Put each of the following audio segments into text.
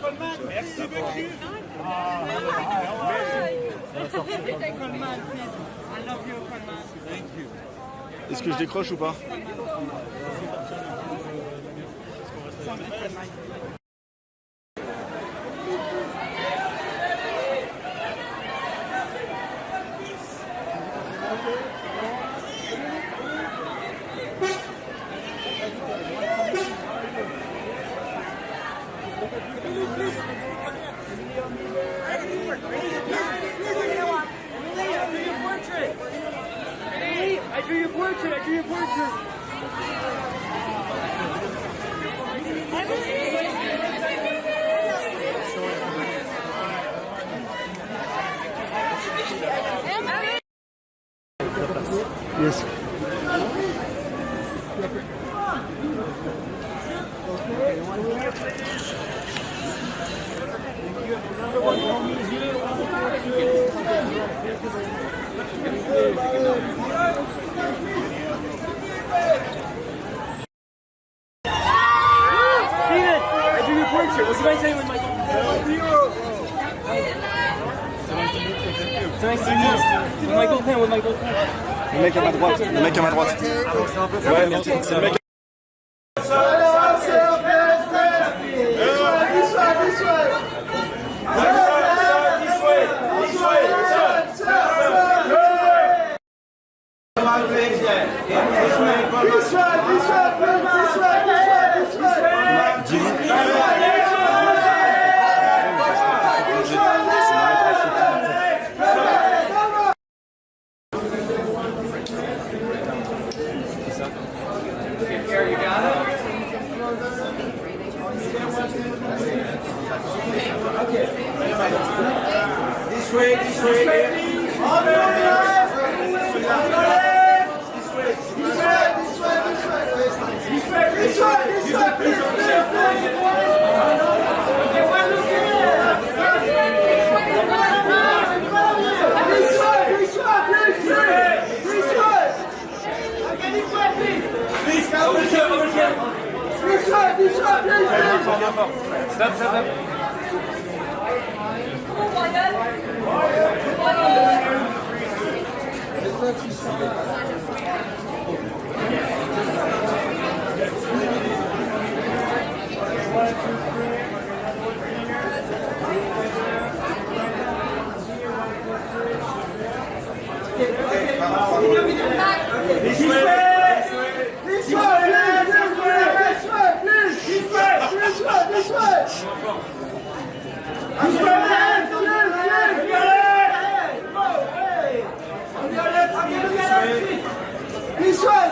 Colman, merci beaucoup. Colman, please. I love you, Colman. Thank you. Est-ce que je décroche ou pas? I drew your portrait. Yes. What's the saying with my gold pen? With my gold pen. Le mec à ma droite. Le mec à ma droite. Ouais, merci. C'est le mec. Stop.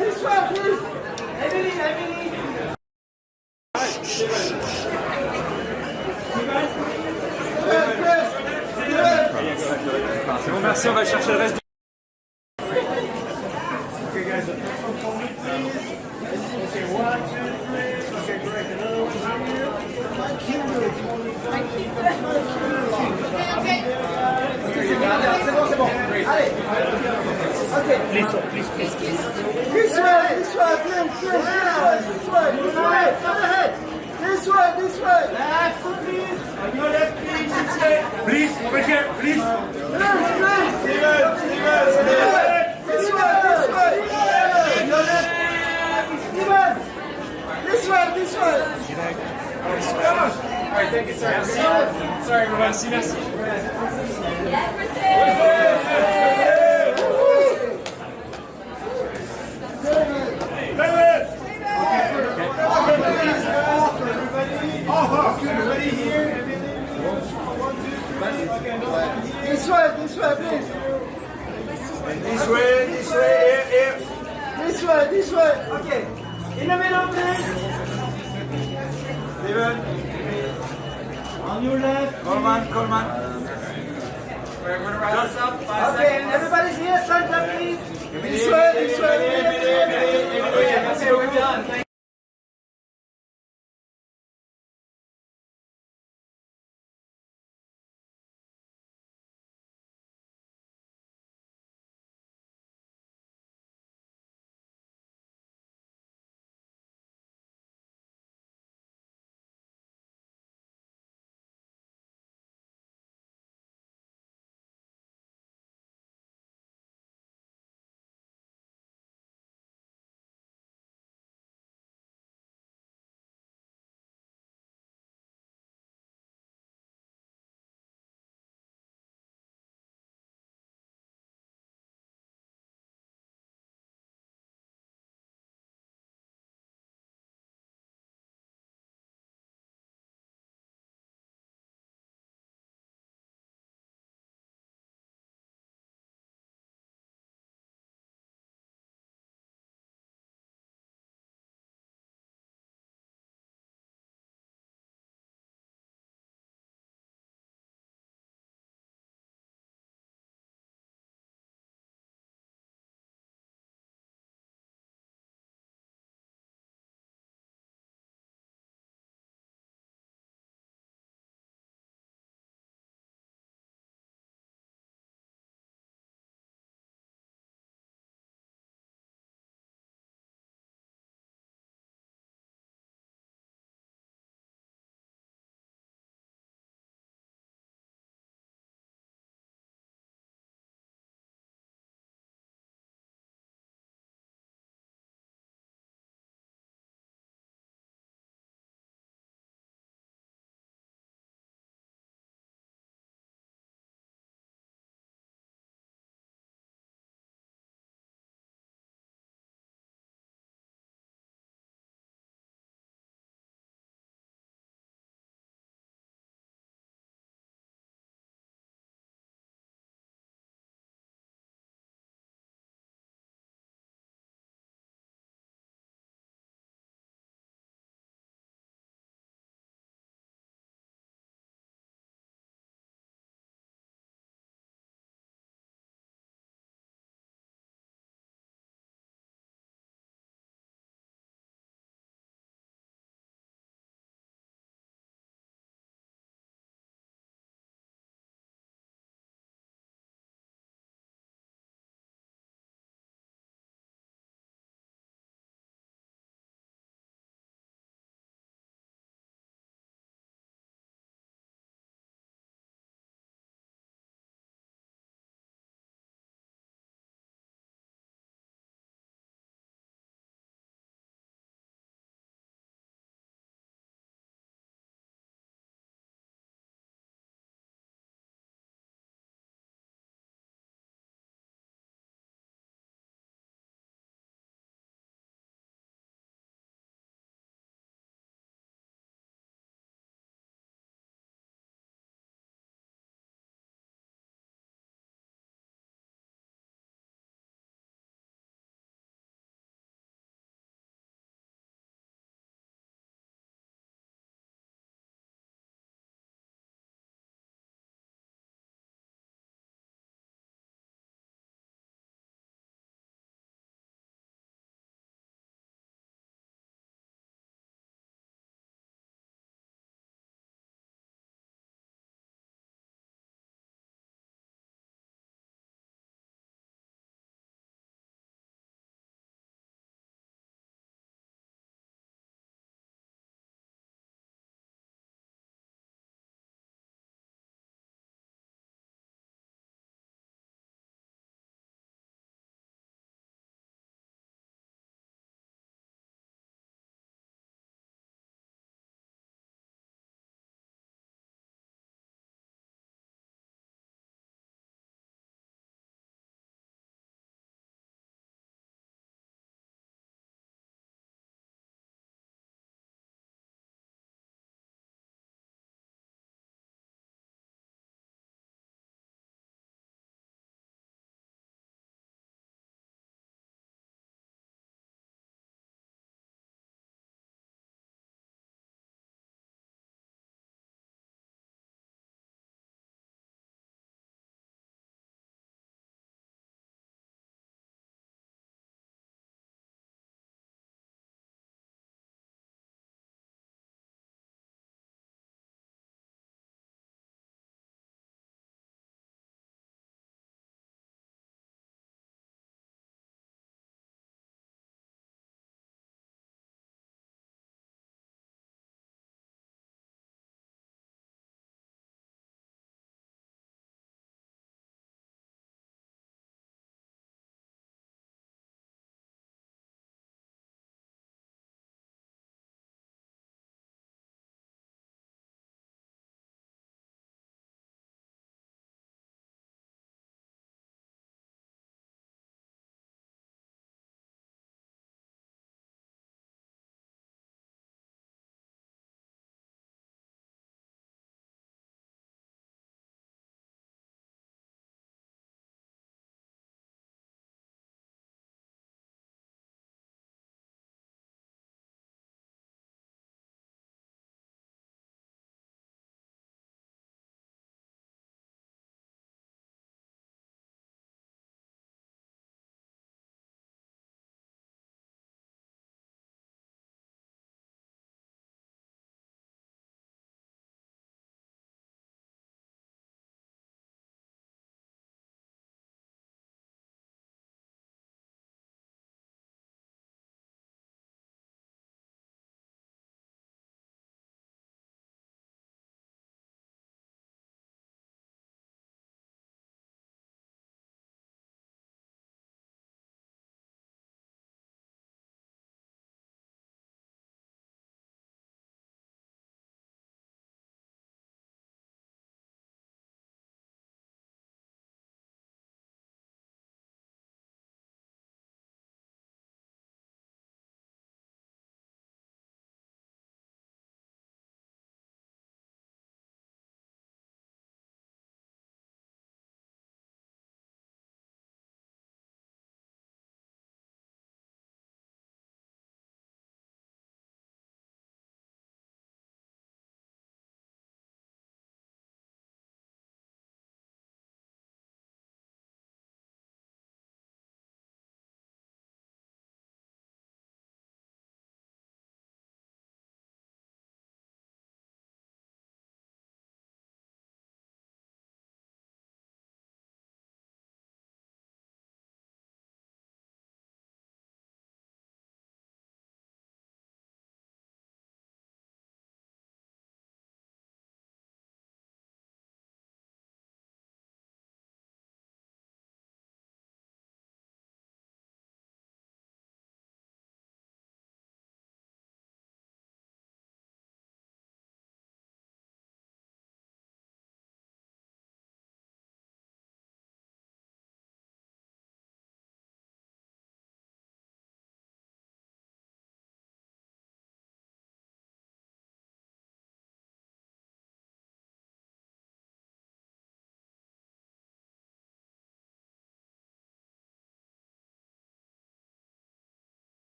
This way, please. Emily. C'est bon, merci, on va chercher le reste du... C'est bon. Allez. Okay. Please. This way, please. This way. Left, please. On your left, please. Please, over here, please. Steven. This way. Your left. Steven. This way. All right, thank you, sir. Sorry, everyone. Merci. Everybody here. This way, please. This way, here. This way. Okay. In the middle, please. Steven. On your left. Colman. We're going to rise up. 5 seconds. Okay, everybody's here. Santa, please. This way. Okay, we're done.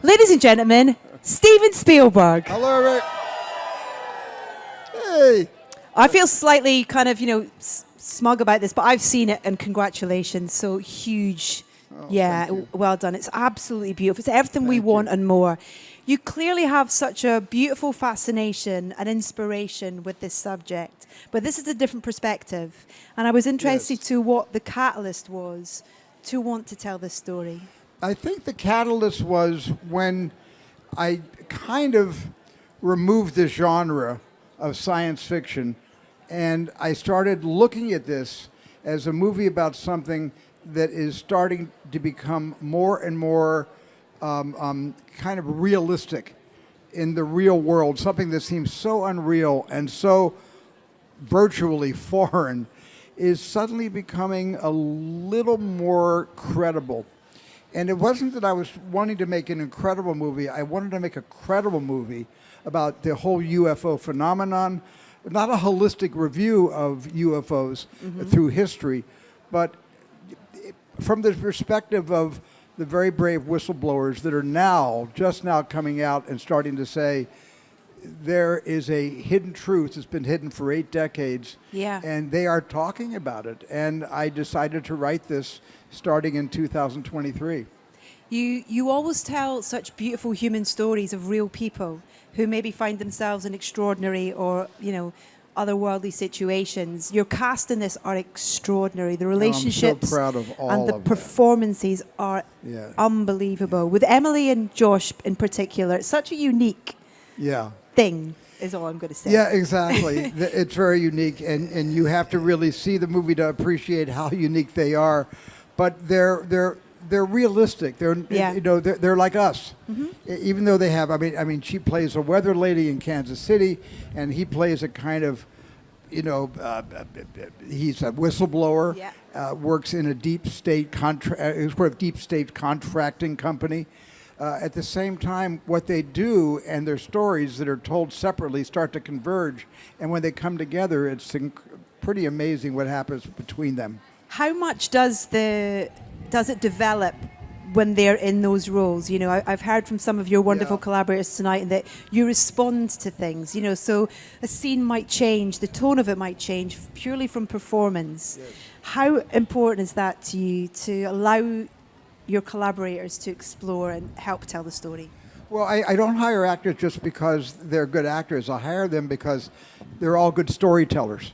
Ladies and gentlemen, Steven Spielberg. Hello, Rick. Hey. I feel slightly kind of, smug about this, but I've seen it, and congratulations. So huge. Well done. It's absolutely beautiful. It's everything we want and more. You clearly have such a beautiful fascination and inspiration with this subject, but this is a different perspective. And I was interested to what the catalyst was to want to tell this story. I think the catalyst was when I kind of removed this genre of science fiction, and I started looking at this as a movie about something that is starting to become more and more kind of realistic in the real world, something that seems so unreal and so virtually foreign is suddenly becoming a little more credible. And it wasn't that I was wanting to make an incredible movie. I wanted to make a credible movie about the whole UFO phenomenon, not a holistic review of UFOs through history, but from the perspective of the very brave whistleblowers that are just now coming out and starting to say, there is a hidden truth that's been hidden for 8 decades, and they are talking about it. And I decided to write this starting in 2023. You always tell such beautiful human stories of real people who maybe find themselves in extraordinary or, otherworldly situations. Your cast in this are extraordinary. The relationships I'm so proud of all and the of performances are unbelievable. With Emily and Josh in particular, it's such a unique thing, is all I'm going to say. Yeah, exactly. It's very unique, and you have to really see the movie to appreciate how unique they are. But they're realistic. They're like us. Even though they have, I mean, she plays a weather lady in Kansas City, and he plays a kind of, he's a whistleblower. Works in a deep state contracting company. At the same time, what they do and their stories that are told separately start to converge, and when they come together, it's pretty amazing what happens between them. How much does it develop when they're in those roles? I've heard from some of your wonderful collaborators tonight that you respond to things, so a scene might change, the tone of it might change purely from performance. How important is that to you, to allow your collaborators to explore and help tell the story? Well, I don't hire actors just because they're good actors. I hire them because they're all good storytellers.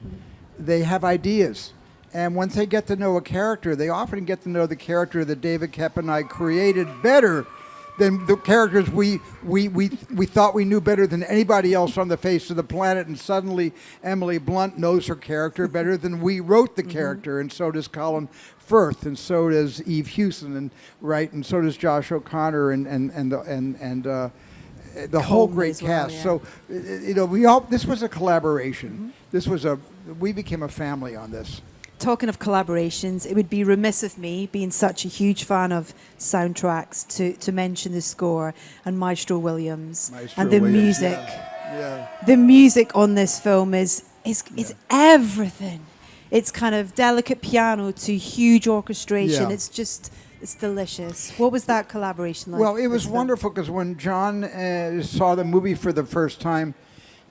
They have ideas. And once they get to know a character, they often get to know the character that David Koepp and I created better than the characters we thought we knew better than anybody else on the face of the planet. And suddenly Emily Blunt knows her character better than we wrote the character. And so does Colin Firth, and so does Hewson, and so does Josh O'Connor, and the whole great cast. So this was a collaboration. We became a family on this. Talking of collaborations, it would be remiss of me, being such a huge fan of soundtracks, to mention the score and Maestro Williams and the music. The music on this film is everything. It's kind of delicate piano to huge orchestration. It's delicious. What was that collaboration like? Well, it was wonderful because when John saw the movie for the first time,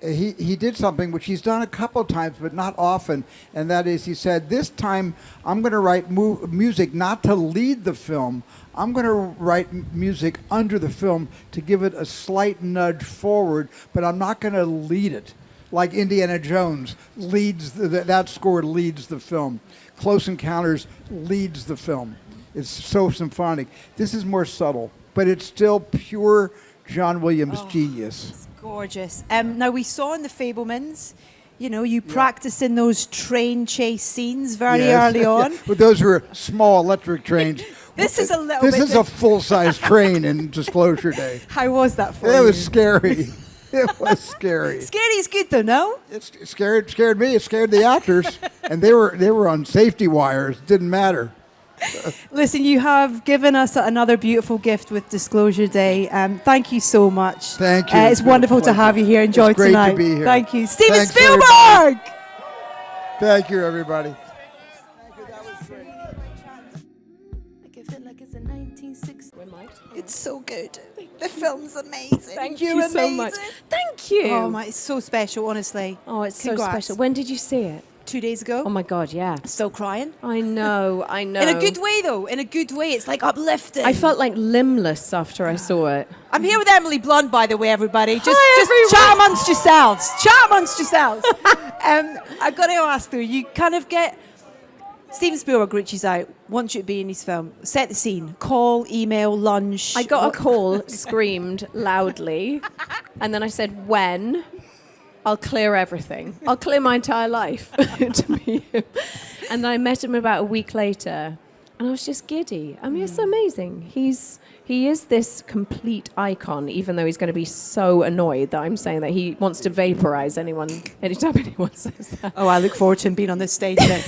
he did something which he's done a couple times, but not often, and that is he said, this time I'm going to write music not to lead the film. I'm going to write music under the film to give it a slight nudge forward, but I'm not going to lead it. Like Indiana Jones leads, that score leads the film. Close Encounters leads the film. It's so symphonic. This is more subtle, but it's still pure John Williams genius. It's gorgeous. Now, we saw in The Fabelmans, you practice in those train chase scenes very early on. But those were small electric trains. This is a full-size train in Disclosure Day. How was that for you? It was scary. It was scary. Scary is good, though, no? It scared me. It scared the actors, and they were on safety wires. Didn't matter. Listen, you have given us another beautiful gift with Disclosure Day. Thank you so much. Thank you. It's wonderful to have you here. Enjoy great tonight. To be here. Thank you. Steven Thanks, Spielberg! Everybody. Thank you, everybody. Thank you. That was great. It's so good. The film's amazing. Thank You're you so amazing. much. Thank you. Oh my, it's so special, honestly. Oh, it's Congrats. so special. When did you see it? 2 days ago. Oh my God, yeah. Still crying. I know, I know. In a good way, though. In a good way. It's like uplifting. I felt like limbless after I saw it. I'm here with Emily Blunt, by the way, everybody. Just everyone. chat amongst yourselves. Chat amongst yourselves. I've got to ask, though, you kind of get... Steven Spielberg reaches out, wants you to be in his film. Set the scene. Call, email, lunch. I got a call, screamed loudly, and then I said, when? I'll clear everything. I'll clear my entire life to meet him. And then I met him about a week later, and I was just giddy. I mean, it's amazing. He is this complete icon, even though he's going to be so annoyed that I'm saying that he wants to vaporize anytime anyone says that. Oh, I look forward to him being on this stage then.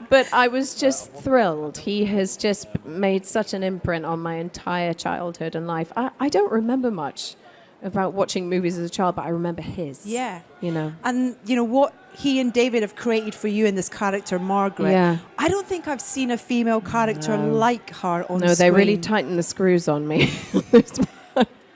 But I was just thrilled. He has just made such an imprint on my entire childhood and life. I don't remember much about watching movies as a child, but I remember his. Yeah. You know. And, you know, what he and David have created for you in this character, Margaret. Yeah. I don't think I've seen a female character like her on screen. No, they really tightened the screws on me.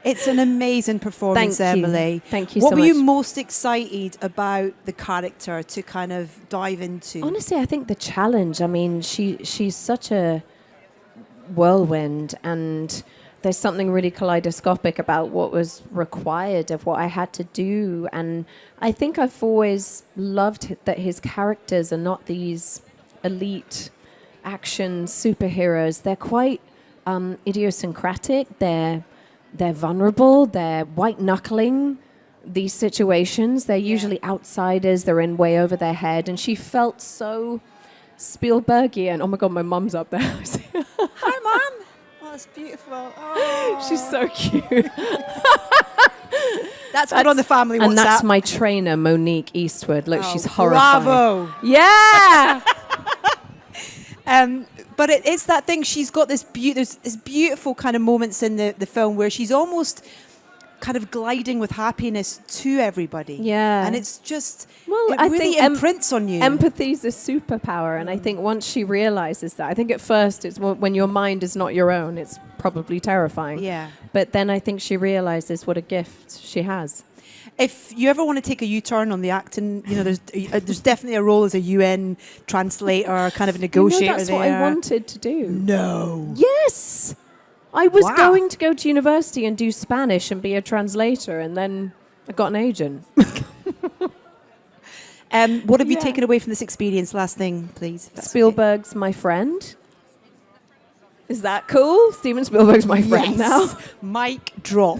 It's an amazing performance, Thank you. Emily. Thank you What so were you much. most excited about the character to kind of dive into? Honestly, I think the challenge. I mean, she's such a whirlwind, and there's something really kaleidoscopic about what was required of what I had to do. And I think I've always loved that his characters are not these elite action superheroes. They're quite idiosyncratic. They're vulnerable. They're white-knuckling these situations. They're usually outsiders. They're in way over their head. And she felt so Spielbergian. Oh, my God, my mum's up there. Hi, Mum. Oh, that's beautiful. Oh. She's so cute. That's good on the family WhatsApp. And that's my trainer, Monique Eastwood. Look, she's horrified. Bravo. Yeah! But it's that thing. She's got there's this beautiful kind of moments in the film where she's almost kind of gliding with happiness to everybody. Yeah. And it's just, Well, it I really think imprints on you. Empathy's a superpower, and I think once she realizes that, I think at first it's when your mind is not your own, it's probably terrifying. Yeah. But then I think she realizes what a gift she has. If you ever want to take a U-turn on the acting, you know, there's definitely a role as a UN translator, kind of a negotiator that's there. what I wanted to do. No. Yes! I was Wow. going to go to university and do Spanish and be a translator, and then I got an agent. What have you Yeah. taken away from this experience? Last thing, please. if that's okay. Spielberg's my friend. Is that cool? Steven Spielberg's my friend now. Mic drop.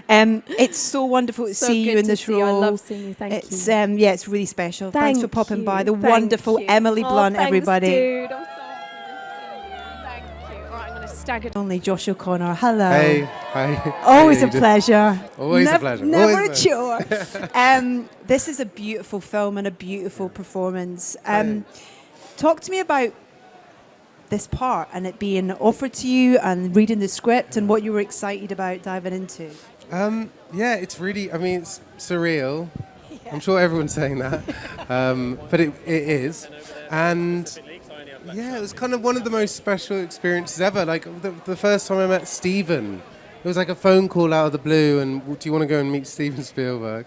It's so wonderful to So see you good in to this see you. role. I love seeing you. Thank It's you. yeah, it's really special. Thanks for Thank popping you. by. The Thank wonderful you. Emily Blunt, thanks, everybody. Dude. I'm so happy to see you. Thank you. All right, I'm going to stagger. Only Josh O'Connor. Hello. Hey, hi. Always How a you doing? pleasure. Always a pleasure. Never Always a chore. This is a beautiful film and a beautiful performance. Talk to me about this part and it being offered to you and reading the script and what you were excited about diving into. Yeah, it's really, I mean, it's surreal. I'm sure everyone's saying that. But it is. And yeah, it was kind of one of the most special experiences ever. Like the first time I met Steven, it was like a phone call out of the blue and do you want to go and meet Steven Spielberg?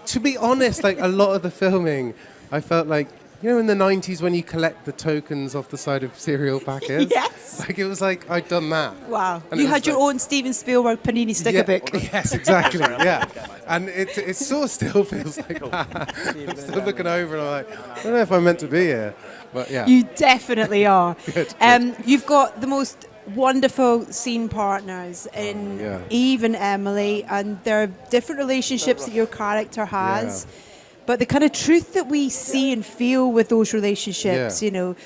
To be honest, like a lot of the filming, I felt like, you know, in the 90s when you collect the tokens off the side of cereal packets? Yes. Like, it was like I'd done that. Wow. And You it had was your like- own Steven Spielberg Panini sticker book. Yes, exactly, yeah. And it sort of still feels like that. I'm still looking over and I'm like, I don't know if I'm meant to be here. But yeah. You definitely are. Good. You've got the most wonderful scene partners in yeah. Eve and Emily, and there are different relationships that your character has. Yeah. But the kind of truth that we see and feel with those relationships, Yeah. you know,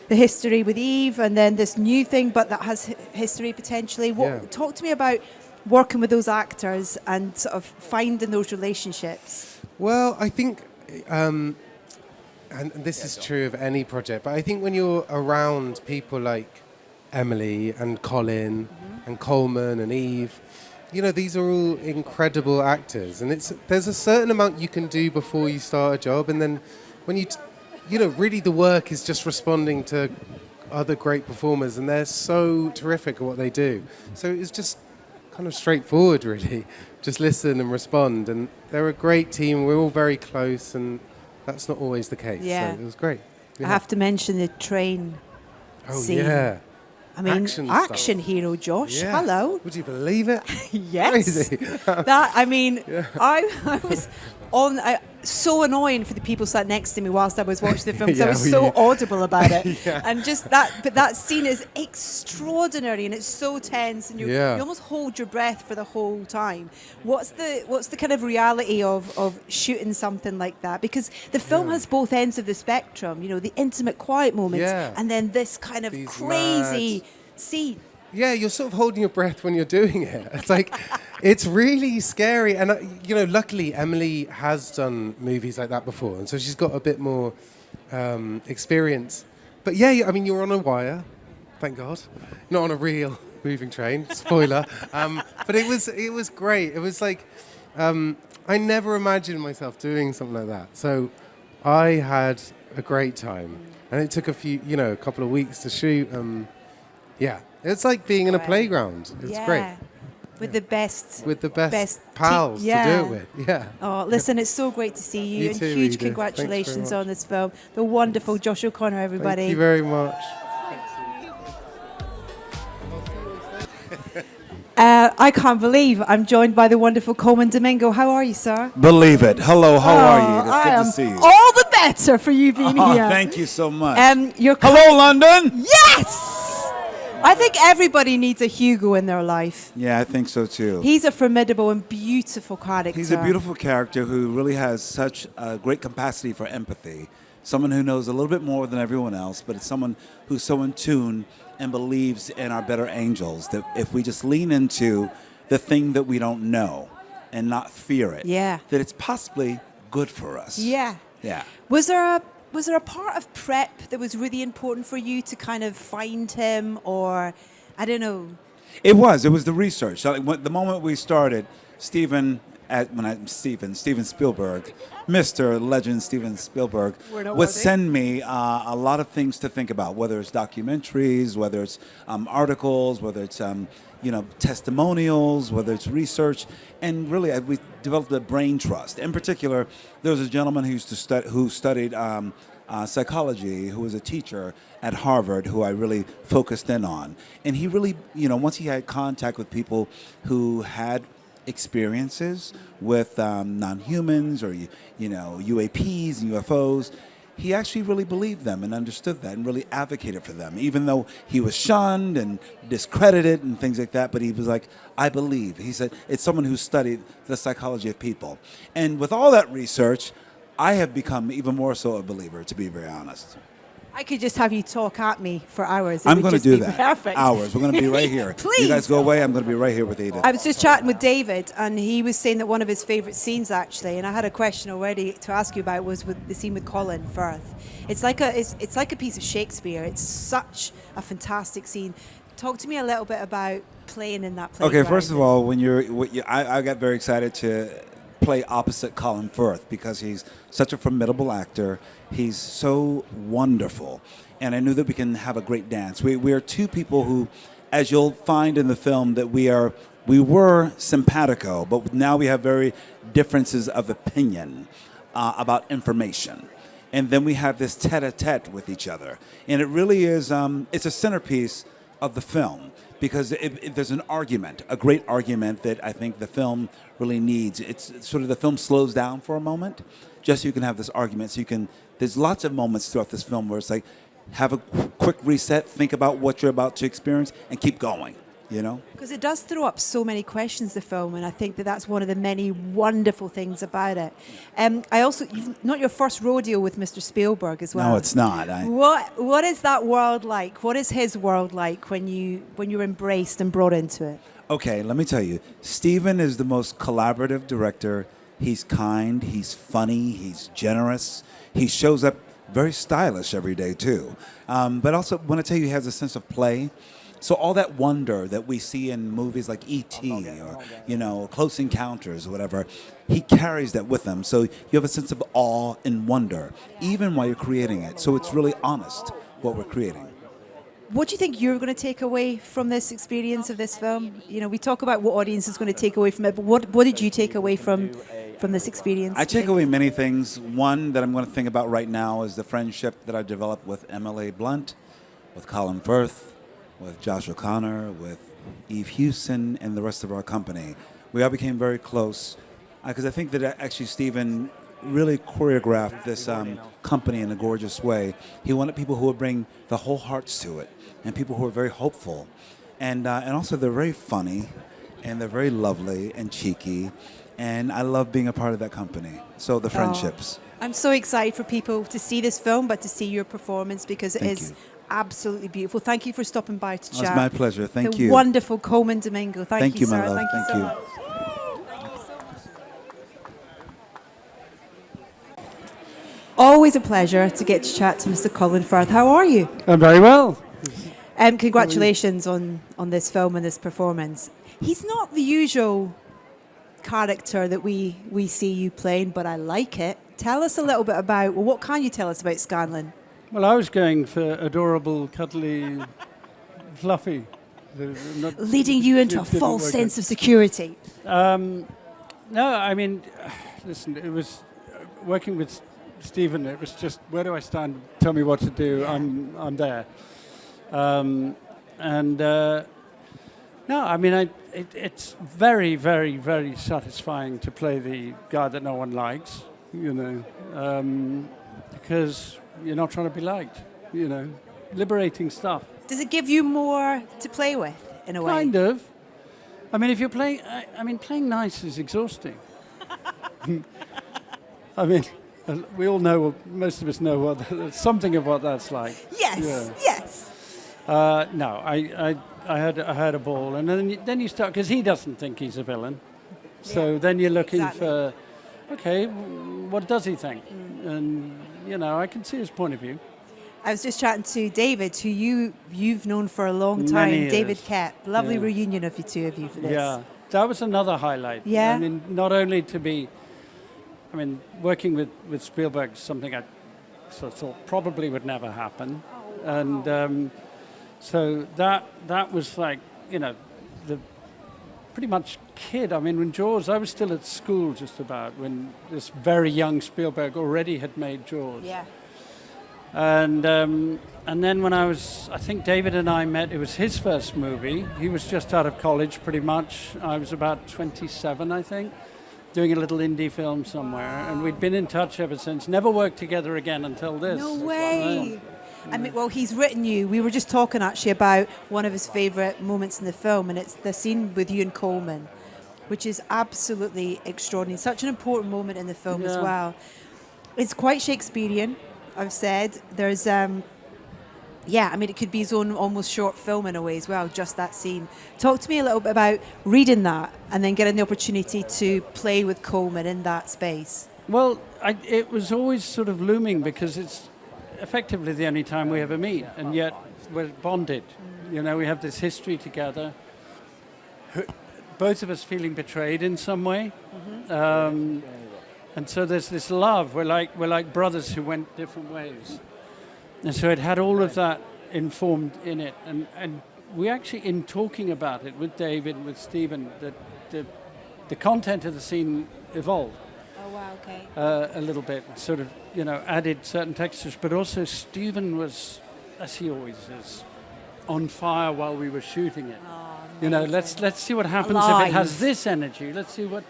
the history with Eve and then this new thing, but that has history potentially. Yeah. Talk to me about working with those actors and sort of finding those relationships. Well, I think, and this is true of any project, but I think when you're around people like Emily and Colin and Colman and Eve, you know, these are all incredible actors, and there's a certain amount you can do before you start a job, and then when you know, really the work is just responding to other great performers, and they're so terrific at what they do. So it's just kind of straightforward, really. Just listen and respond. And they're a great team. We're all very close, and that's not always the case. Yeah. So it was great. I have to mention the train scene. Yeah. I mean, Action action stuff. hero, Josh. Yeah. Hello. Would you believe it? Yes. Crazy. That, I mean, I was on, so annoying for the people sat next to me whilst I was watching the film, because I was so audible about it. And just that, but that scene is extraordinary, and it's so tense, and you almost hold your breath for the whole time. What's the kind of reality of shooting something like that? Because the film has both ends of the spectrum, you know, the intimate, quiet moments, and then this kind of These crazy scene. Yeah, you're sort of holding your breath when you're doing it. It's like, it's really scary. And, you know, luckily Emily has done movies like that before. And so she's got a bit more experience. But yeah, I mean, you're on a wire, thank God. Not on a real moving train, spoiler. But it was great. It was like, I never imagined myself doing something like that. So I had a great time. And it took a couple of weeks to shoot. Yeah. It's like being in a playground. It's great. With the best pals to do it with. Yeah. Oh, listen, it's so great to see you. You And too, huge Edith. congratulations on this film. The wonderful Josh O'Connor, everybody. Thank you very much. I can't believe I'm joined by the wonderful Colman Domingo. How are you, sir? Believe it. Hello, how are you? It's good to see you. All the better for you being here. Thank you so much. Hello, London. Yes! I think everybody needs a Hugo in their life. Yeah, I think so too. He's a formidable and beautiful character. He's a beautiful character who really has such a great capacity for empathy. Someone who knows a little bit more than everyone else, but it's someone who's so in tune and believes in our better angels that if we just lean into the thing that we don't know and not fear it, that it's possibly good for us. Yeah. Yeah. Was there a part of prep that was really important for you to kind of find him, or I don't know? It was the research. So the moment we started, Steven Spielberg, Mr. Legend Steven Spielberg, would send me a lot of things to think about, whether it's documentaries, whether it's articles, whether it's testimonials, whether it's research, and really we developed a brain trust. In particular, there was a gentleman who studied psychology, who was a teacher at Harvard, who I really focused in on, and he really, once he had contact with people who had experiences with non-humans or UAPs and UFOs, he actually really believed them and understood that and really advocated for them, even though he was shunned and discredited and things like that. But he was like, I believe. He said, it's someone who studied the psychology of people. And with all that research, I have become even more so a believer, to be very honest. I could just have you talk at me for hours. I'm going to do that. Perfect. Hours. We're going to be right here. Please. You guys go away. I'm going to be right here with Edith. I was just chatting with David, and he was saying that one of his favourite scenes, actually, and I had a question already to ask you about, was with the scene with Colin Firth. It's like a piece of Shakespeare. It's such a fantastic scene. Talk to me a little bit about playing in that playground. Okay, first of all, I got very excited to play opposite Colin Firth because he's such a formidable actor. He's so wonderful. And I knew that we can have a great dance. We are two people who, as you'll find in the film, that we were simpatico, but now we have very differences of opinion about information. And then we have this tete-a-tete with each other. And it really is, it's a centerpiece of the film, because there's an argument, a great argument that I think the film really needs. It's sort of the film slows down for a moment, just so you can have this argument. There's lots of moments throughout this film where it's like, have a quick reset, think about what you're about to experience, and keep going, Because it does throw up so many questions, the film, and I think that's one of the many wonderful things about it. Not your first rodeo with Mr. Spielberg as well. No, it's not. What is that world like? What is his world like when you're embraced and brought into it? Okay, let me tell you. Steven is the most collaborative director. He's kind, he's funny, he's generous. He shows up very stylish every day, too. But also, when I tell you he has a sense of play, so all that wonder that we see in movies like E.T. or, Close Encounters or whatever, he carries that with him. So you have a sense of awe and wonder, even while you're creating it. So it's really honest, what we're creating. What do you think you're going to take away from this experience of this film? You know, we talk about what audience is going to take away from it, but what did you take away from this experience? I take away many things. One that I'm going to think about right now is the friendship that I developed with Emily Blunt, with Colin Firth, with Josh O'Connor, with Eve Hewson, and the rest of our company. We all became very close because I think that actually Steven really choreographed this company in a gorgeous way. He wanted people who would bring the whole hearts to it, and people who are very hopeful, and also they're very funny, and they're very lovely and cheeky, and I love being a part of that company. So the friendships. I'm so excited for people to see this film, but to see your performance because it Thank is you. absolutely beautiful. Thank you for stopping by to chat. It's my pleasure. Thank the you. Wonderful Colman Domingo. Thank you, my sir. love. Thank you so you. much. Always a pleasure to get to chat to Mr. Colin Firth. How are you? I'm very well. Congratulations on this film and this performance. He's not the usual character that we see you playing, but I like it. Tell us a little bit about, well, what can you tell us about Scanlon? Well, I was going for adorable, cuddly, fluffy. Leading you into a false sense of security. No, I mean, listen, it was working with Steven, it was just, where do I stand? Tell me what to do. I'm there. No, I mean, it's very, very, very satisfying to play the guy that no one likes, you know, because you're not trying to be liked, you know, liberating stuff. Does it give you more to play with, in a way? Kind of. I mean, if you're playing, I mean, playing nice is exhausting. I mean, we all know, most of us know something of what that's like. Yes, Yeah. yes. No, I had a ball, and then you start, because he doesn't think he's a villain. So then you're looking for, okay, what does he think? And you know, I can see his point of view. I was just chatting to David, who you've known for a long time. Many years. David Koepp. Lovely Yeah. reunion of you two of you for this. Yeah, that was another highlight. Yeah. I mean, not only to be, I mean, working with Spielberg is something I sort of thought probably would never happen, and so that was like, you know, the pretty much kid. I mean, when Jaws, I was still at school just about when this very young Spielberg already had made Jaws. Yeah. And then when I think David and I met, it was his first movie. He was just out of college pretty much. I was about 27, I think, doing a little indie film somewhere. And we'd been in touch ever since. Never worked together again until this. No way. I mean, well, he's written you. We were just talking actually about one of his favourite moments in the film, and it's the scene with you and Colman, which is absolutely extraordinary. Such an important moment in the film as Yeah. well. It's quite Shakespearean, I've said. There's, I mean, it could be his own almost short film in a way as well, just that scene. Talk to me a little bit about reading that and then getting the opportunity to play with Colman in that space. Well, it was always sort of looming because it's effectively the only time we ever meet, and yet we're bonded. You know, we have this history together. Both of us feeling betrayed in some way, and so there's this love. We're like brothers who went different ways, and so it had all of that informed in it. And we actually, in talking about it with David, with Steven, the content of the scene evolved. Oh, wow, okay. A little bit, sort of, you know, added certain textures, but also Steven was, as he always is, on fire while we were shooting it. Oh, you know, let's see what happens Alive. if it has this energy. Let's see what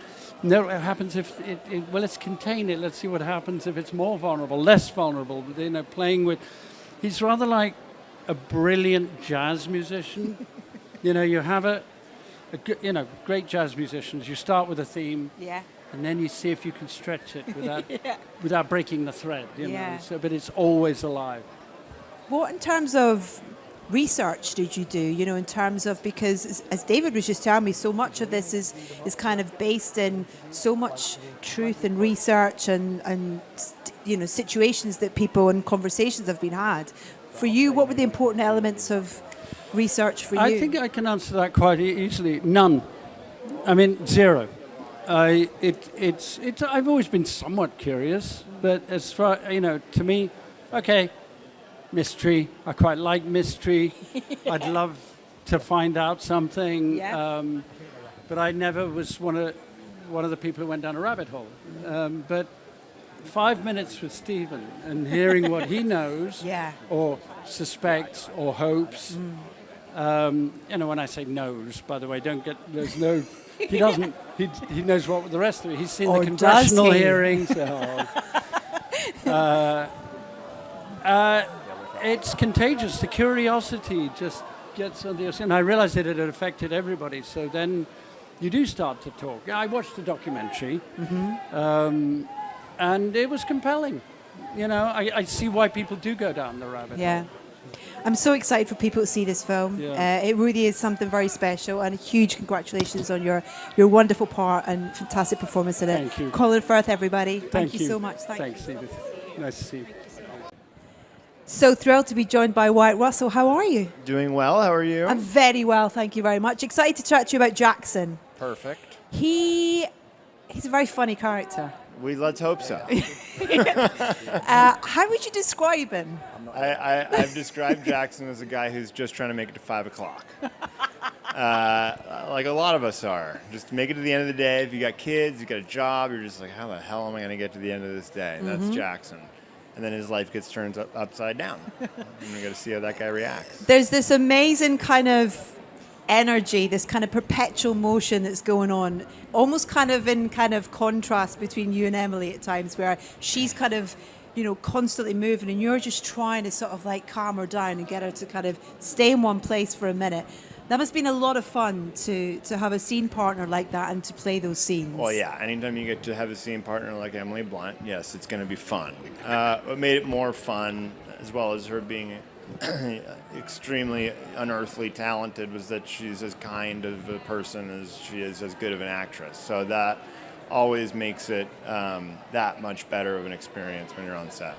happens if well, let's contain it. Let's see what happens if it's more vulnerable, less vulnerable. You know, playing with. He's rather like a brilliant jazz musician. You know, you have great jazz musicians. You start with a theme. Yeah. And then you see if you can stretch it without breaking the thread, you know. Yeah. So, but it's always alive. What in terms of research did you do, you know, in terms of, because as David was just telling me, so much of this is kind of based in so much truth and research and you know, situations that people and conversations have been had. For you, what were the important elements of research for you? I think I can answer that quite easily. None. I mean, zero. I've always been somewhat curious, but as far, you know, to me, okay, mystery. I quite like mystery. I'd love to find out something. Yeah. But I never was one of the people who went down a rabbit hole. But 5 minutes with Steven and hearing what he knows Yeah. or suspects or hopes. When I say knows, by the way, there's no, he doesn't, he knows what the rest of it, he's seen Or the congressional does he? hearings. It's contagious. The curiosity just gets on the, and I realized that it had affected everybody. So then you do start to talk. I watched the documentary, and it was compelling. I see why people do go down the rabbit hole. Yeah. I'm so excited for people to see this film. Yeah. It really is something very special, and a huge congratulations on your wonderful part and fantastic performance in it. Thank you. Colin Firth, everybody. Thank you so much. Thanks, Stephen. Nice to see you. So thrilled to be joined by Wyatt Russell. How are you? Doing well. How are you? I'm very well, thank you very much. Excited to chat to you about Jackson. Perfect. He's a very funny character. Let's hope so. How would you describe him? I've described Jackson as a guy who's just trying to make it to 5 o'clock. Like a lot of us are. Just make it to the end of the day. If you got kids, you got a job, you're just like, how the hell am I going to get to the end of this day? And that's Jackson. And then his life gets turned upside down. And we got to see how that guy reacts. There's this amazing kind of energy, this kind of perpetual motion that's going on, almost kind of in kind of contrast between you and Emily at times, where she's kind of, constantly moving and you're just trying to sort of like calm her down and get her to kind of stay in one place for a minute. That must have been a lot of fun to have a scene partner like that and to play those scenes. Well, yeah. Anytime you get to have a scene partner like Emily Blunt, yes, it's going to be fun. What made it more fun, as well as her being extremely unearthly talented, was that she's as kind of a person as she is as good of an actress. So that always makes it that much better of an experience when you're on set.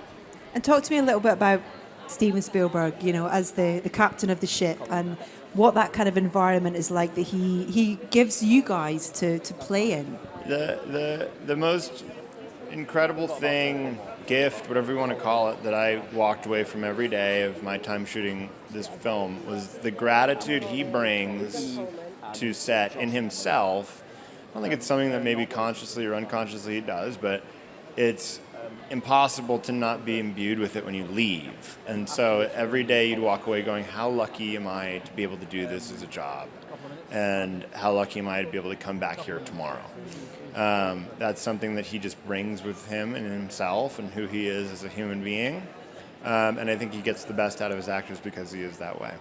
And talk to me a little bit about Steven Spielberg, as the captain of the ship, and what that kind of environment is like that he gives you guys to play in. The most incredible thing, gift, whatever you want to call it, that I walked away from every day of my time shooting this film was the gratitude he brings to set in himself. I don't think it's something that maybe consciously or unconsciously he does, but it's impossible to not be imbued with it when you leave. And so every day you'd walk away going, how lucky am I to be able to do this as a job? And how lucky am I to be able to come back here tomorrow? That's something that he just brings with him and himself and who he is as a human being. And I think he gets the best out of his actors because he is that way.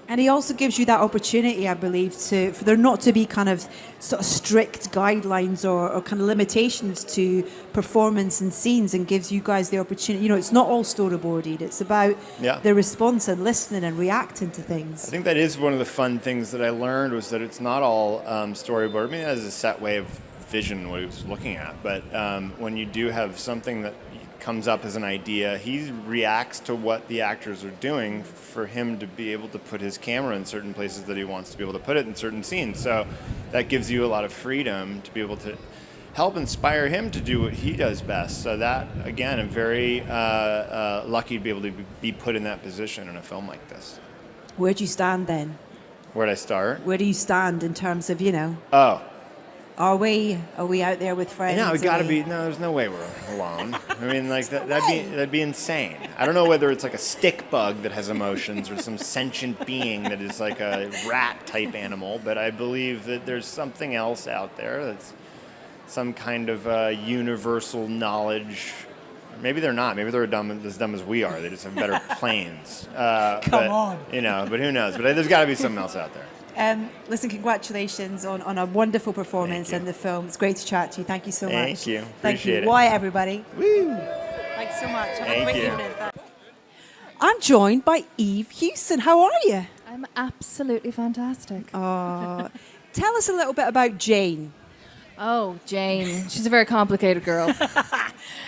And he also gives you that opportunity, I believe, for there not to be kind of sort of strict guidelines or kind of limitations to performance and scenes, and gives you guys the opportunity. It's not all storyboarded. It's about the response and listening and reacting to things. I think that is one of the fun things that I learned, was that it's not all storyboard. I mean, that is a set way of vision what he was looking at. But when you do have something that comes up as an idea, he reacts to what the actors are doing for him to be able to put his camera in certain places that he wants to be able to put it in certain scenes. So that gives you a lot of freedom to be able to help inspire him to do what he does best. So that, again, I'm very lucky to be able to be put in that position in a film like this. Where do you stand then? Where'd I start? Where do you stand in terms of, Oh. Are we out there with friends? No, it got to be. No, there's no way we're alone. I mean, like that'd be insane. I don't know whether it's like a stick bug that has emotions or some sentient being that is like a rat type animal, but I believe that there's something else out there that's some kind of universal knowledge. Maybe they're not. Maybe they're as dumb as we are. They just have better planes. Come on. But who knows? But there's got to be something else out there. Listen, congratulations on a wonderful performance in the film. It's great to chat to you. Thank you so much. Thank you. Thank Appreciate you. it. Wyatt, everybody. Woo! Thanks so much. Have a Thank great you. evening. I'm joined by Eve Hewson. How are you? I'm absolutely fantastic. Oh, tell us a little bit about Jane. Oh, Jane. She's a very complicated girl.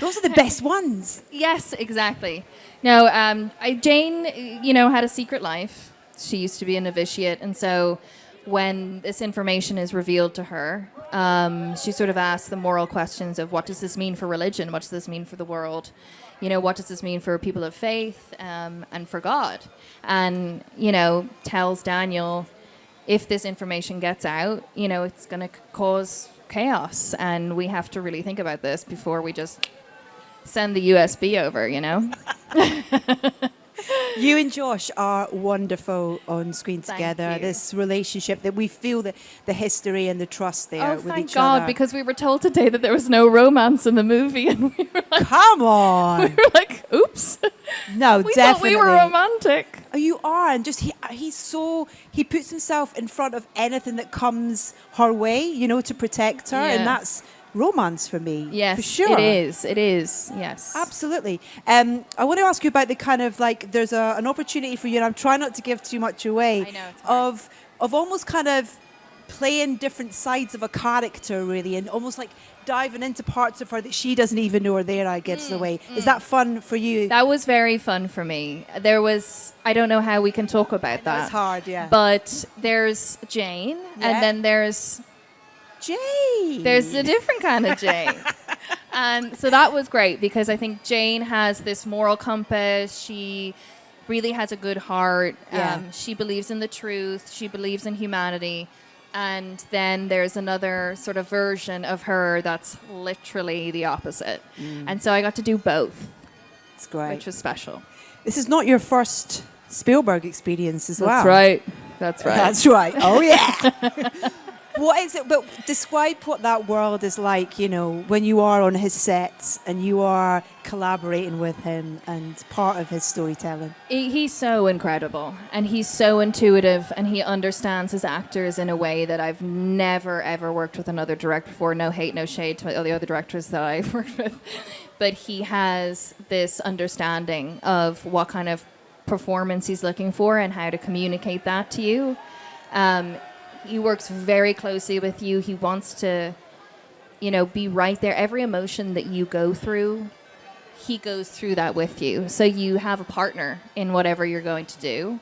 Those are the best ones. Yes, exactly. No, Jane, had a secret life. She used to be a novitiate, and so when this information is revealed to her, she sort of asks the moral questions of what does this mean for religion? What does this mean for the world? You know, what does this mean for people of faith and for God? And, you know, tells Daniel, if this information gets out, you know, it's going to cause chaos. And we have to really think about this before we just send the USB over, you know? You and Josh are wonderful on screen Thank together. you. This relationship that we feel the history and the trust there Oh, with thank each God, other. because we were told today that there was no romance in the movie, and we were like, Come on. oops. No, We definitely. thought we were romantic. Oh, you are, and just he puts himself in front of anything that comes her way, you know, to protect her, Yeah. and that's romance for me. Yes, for sure. it is. It is, yes. Absolutely. I want to ask you about the kind of like there's an opportunity for you, and I'm trying not to give too much away. I know, it's hard. Of almost kind of playing different sides of a character, really, and almost like diving into parts of her that she doesn't even know are there. I guess in a way. Is that fun for you? That was very fun for me. There was, I don't know how we can talk about that. That's hard, yeah. But there's Jane, Yeah. and then there's a different kind of Jane. And so that was great because I think Jane has this moral compass. She really has a good heart. Yeah. She believes in the truth. She believes in humanity. And then there's another sort of version of her that's literally the opposite. And so I got to do both, It's great. which was special. This is not your first Spielberg experience as well. That's right. That's right. That's right. Oh yeah. What is it? But describe what that world is like. You know, when you are on his sets and you are collaborating with him and part of his storytelling. He's so incredible, and he's so intuitive, and he understands his actors in a way that I've never, ever worked with another director before. No hate, no shade to all the other directors that I've worked with. But he has this understanding of what kind of performance he's looking for and how to communicate that to you. He works very closely with you. He wants to, you know, be right there. Every emotion that you go through, he goes through that with you. So you have a partner in whatever you're going to do.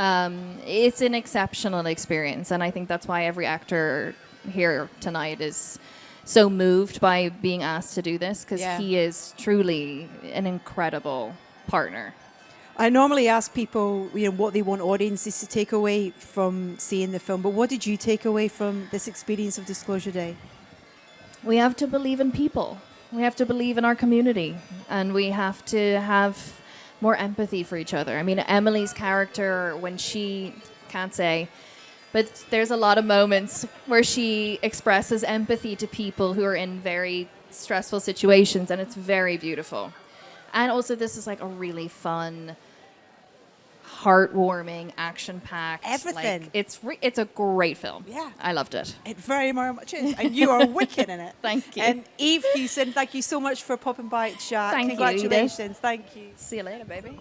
It's an exceptional experience. And I think that's why every actor here tonight is so moved by being asked to do this, because he is truly an incredible partner. I normally ask people, you know, what they want audiences to take away from seeing the film. But what did you take away from this experience of Disclosure Day? We have to believe in people. We have to believe in our community, and we have to have more empathy for each other. I mean, Emily's character, when she can't say, but there's a lot of moments where she expresses empathy to people who are in very stressful situations, and it's very beautiful. And also, this is like a really fun, heartwarming, action-packed. Everything. Like, it's a great film. Yeah. I loved it. It very much is. And you are wicked in it. Thank you. And Eve Hewson, thank you so much for popping by at chat. Thank you, Congratulations. Thank you. See you later, baby.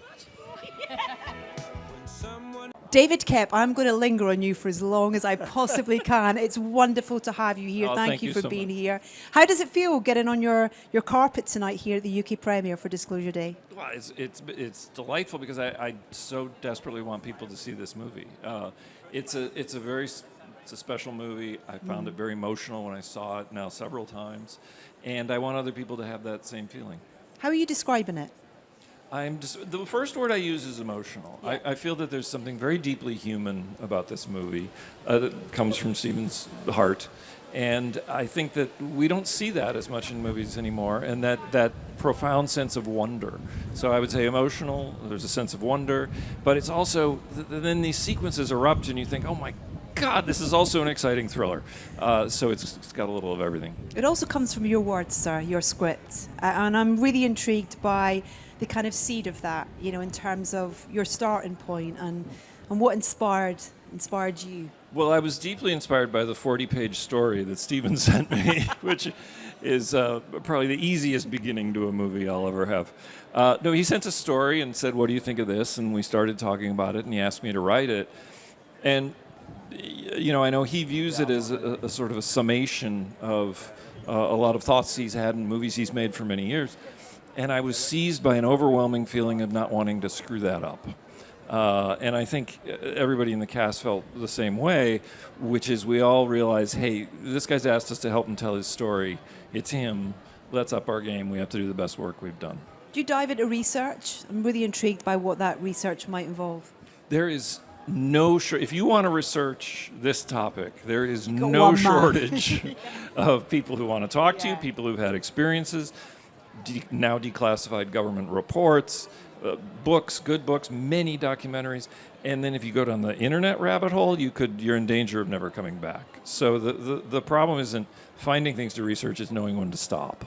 David Koepp, I'm going to linger on you for as long as I possibly can. It's wonderful to have you here. Oh, thank you for so being much. here. How does it feel getting on your carpet tonight here at the UK premiere for Disclosure Day? Well, it's delightful because I so desperately want people to see this movie. It's a special movie. I found it very emotional when I saw it now several times, and I want other people to have that same feeling. How are you describing it? The first word I use is emotional. Yeah. I feel that there's something very deeply human about this movie that comes from Steven's heart. And I think that we don't see that as much in movies anymore, and that profound sense of wonder. So I would say emotional, there's a sense of wonder, but it's also, then these sequences erupt and you think, oh my God, this is also an exciting thriller. So it's got a little of everything. It also comes from your words, sir, your script. And I'm really intrigued by the kind of seed of that, you know, in terms of your starting point and what inspired you. Well, I was deeply inspired by the 40-page story that Steven sent me, which is probably the easiest beginning to a movie I'll ever have. No, he sent a story and said, what do you think of this? And we started talking about it, and he asked me to write it. And, you know, I know he views it as a sort of a summation of a lot of thoughts he's had in movies he's made for many years. And I was seized by an overwhelming feeling of not wanting to screw that up. And I think everybody in the cast felt the same way, which is we all realized, hey, this guy's asked us to help him tell his story. It's him. Let's up our game. We have to do the best work we've done. Do you dive into research? I'm really intrigued by what that research might involve. There is no if you want to research this topic, there is Got no one man. shortage of people who want to talk to you, people who've had experiences, now declassified government reports, books, good books, many documentaries. And then if you go down the internet rabbit hole, you're in danger of never coming back. So the problem isn't finding things to research, it's knowing when to stop.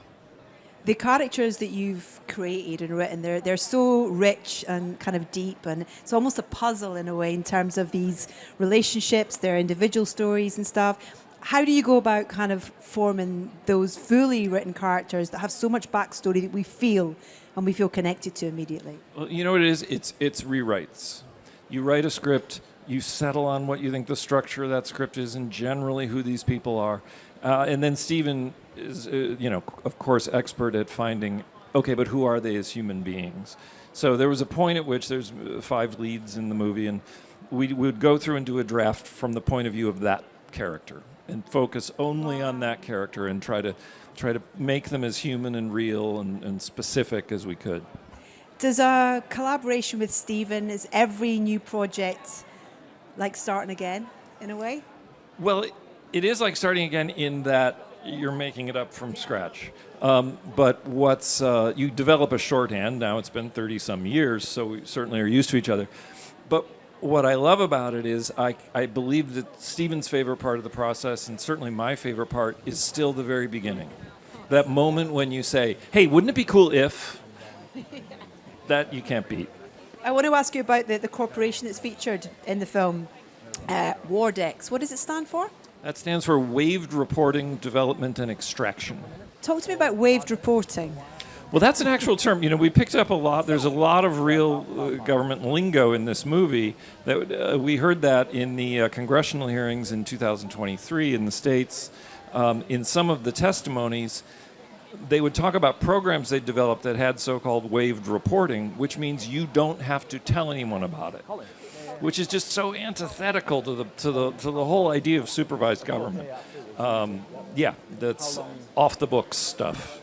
The characters that you've created and written, they're so rich and kind of deep, and it's almost a puzzle in a way in terms of these relationships, their individual stories and stuff. How do you go about kind of forming those fully written characters that have so much backstory that we feel connected to immediately? Well, you know what it is? It's rewrites. You write a script, you settle on what you think the structure of that script is and generally who these people are. And then Steven is, of course, expert at finding, okay, but who are they as human beings? So there was a point at which there's 5 leads in the movie, and we would go through and do a draft from the point of view of that character and focus only on that character and try to make them as human and real and specific as we could. Does a collaboration with Steven, is every new project like starting again in a way? Well, it is like starting again in that you're making it up from scratch. But you develop a shorthand. Now it's been 30-some years, so we certainly are used to each other. But what I love about it is I believe that Steven's favorite part of the process, and certainly my favorite part, is still the very beginning. That moment when you say, hey, wouldn't it be cool if... That you can't beat. I want to ask you about the corporation that's featured in the film, Wardex. What does it stand for? That stands for Waived Reporting, Development, and Extraction. Talk to me about waived reporting. Well, that's an actual term. We picked up a lot. There's a lot of real government lingo in this movie. That we heard that in the congressional hearings in 2023 in the States. In some of the testimonies, they would talk about programs they developed that had so-called waived reporting, which means you don't have to tell anyone about it, which is just so antithetical to the whole idea of supervised government. That's off the books stuff.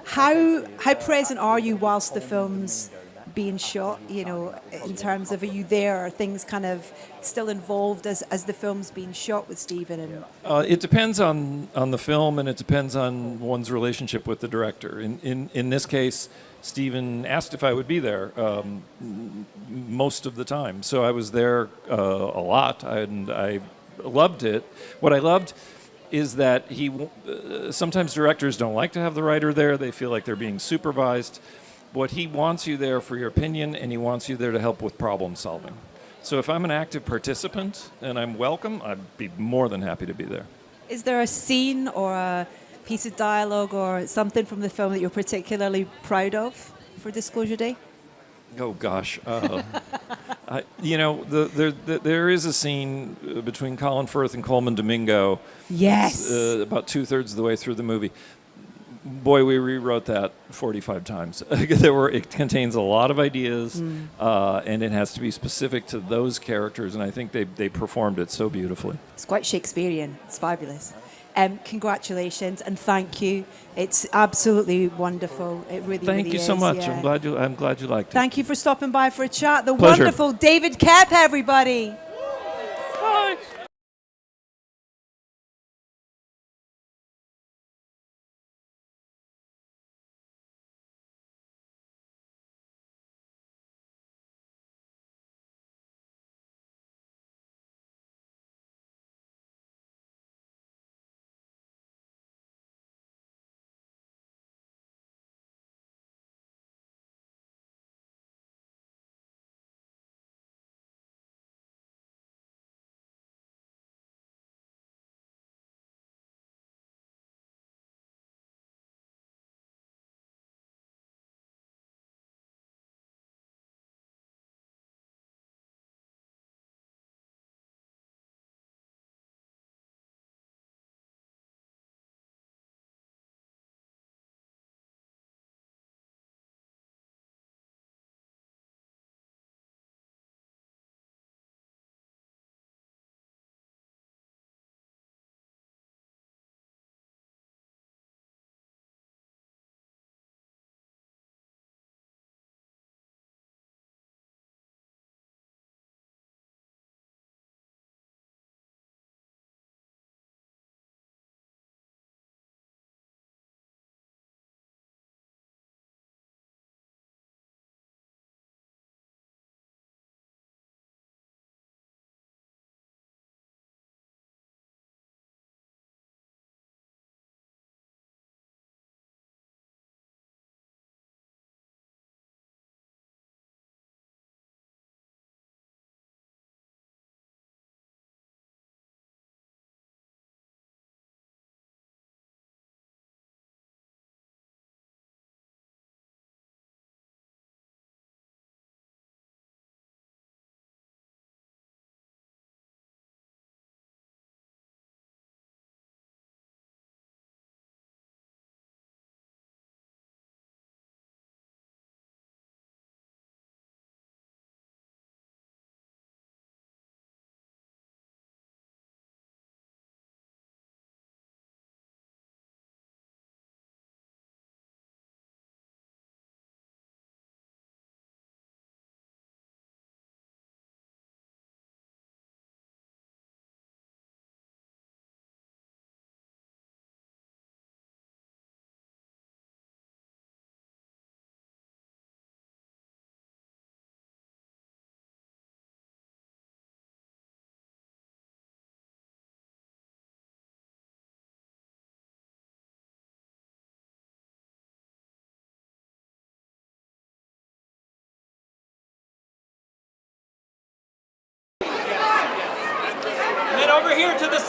How present are you whilst the film's being shot? In terms of, are you there? Are things kind of still involved as the film's being shot with Steven? It depends on the film, and it depends on one's relationship with the director. In this case, Steven asked if I would be there most of the time, so I was there a lot, and I loved it. What I loved is that sometimes directors don't like to have the writer there. They feel like they're being supervised. But he wants you there for your opinion, and he wants you there to help with problem solving. So if I'm an active participant and I'm welcome, I'd be more than happy to be there. Is there a scene or a piece of dialogue or something from the film that you're particularly proud of for Disclosure Day? Oh, gosh. There is a scene between Colin Firth and Colman Domingo. Yes. About 2/3 of the way through the movie. Boy, we rewrote that 45 times. It contains a lot of ideas, and it has to be specific to those characters, and I think they performed it so beautifully. It's quite Shakespearean. It's fabulous. Congratulations and thank you. It's absolutely wonderful. It really, Thank you so much. Yeah. I'm glad you liked it. Thank you for stopping by for a chat. The Pleasure. wonderful David Koepp, everybody.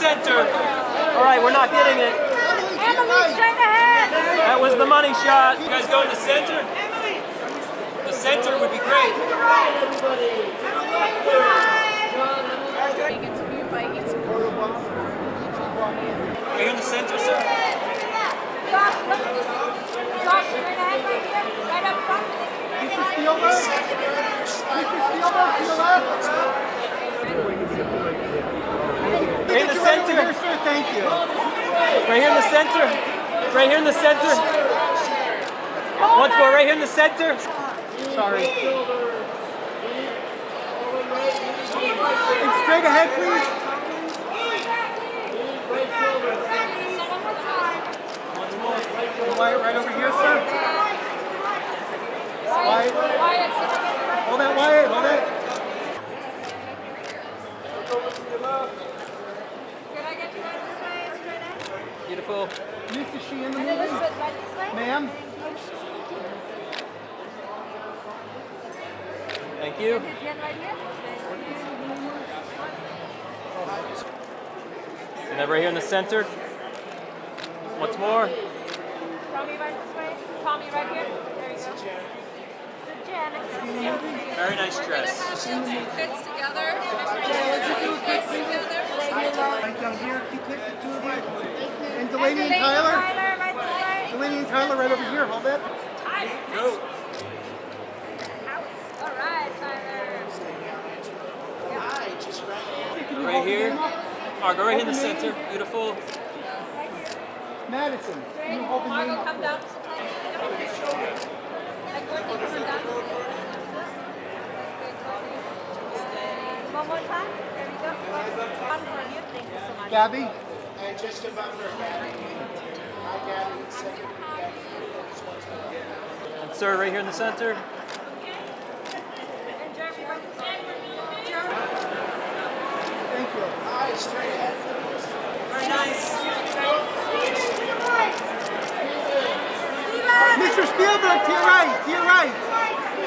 center. All right, we're not getting it. Emily, straight ahead. That was the money shot. You guys go in the center? The center would be great. Are you in the center, sir? Josh, straight ahead right here. Right up front. Mr. Spielberg? Mr. Spielberg, to the left. Right in the center. Here, sir, thank you. Right here in the center. Right here in the center. Once more, right here in the center. Sorry. And straight ahead, please. Wyatt, right over here, sir. Wyatt. Hold that, Wyatt. Hold that. Beautiful. Miss, is she in the movie? Ma'am? Thank you. And then right here in the center. Once more. Tommy right this way. Tommy right here. There you go. Very nice dress. Fits together. Right down here, if you click the two of you. And Delaney and Tyler. Right this way. Delaney and Tyler right over here. Hold that. Go. All right, Tyler. Right here. All right, go right in the center. Beautiful. Madison, can you hold the name up? Come down. One more time. There we go. One for you. Thank you so much. Gabby? And just above her, Gabby. Hi, Gabby. Second, Gabby. And sir, right here in the center. And Jeremy, right this way. Thank you. Hi, straight ahead. Very nice. Mr. Spielberg, to your right, to your right.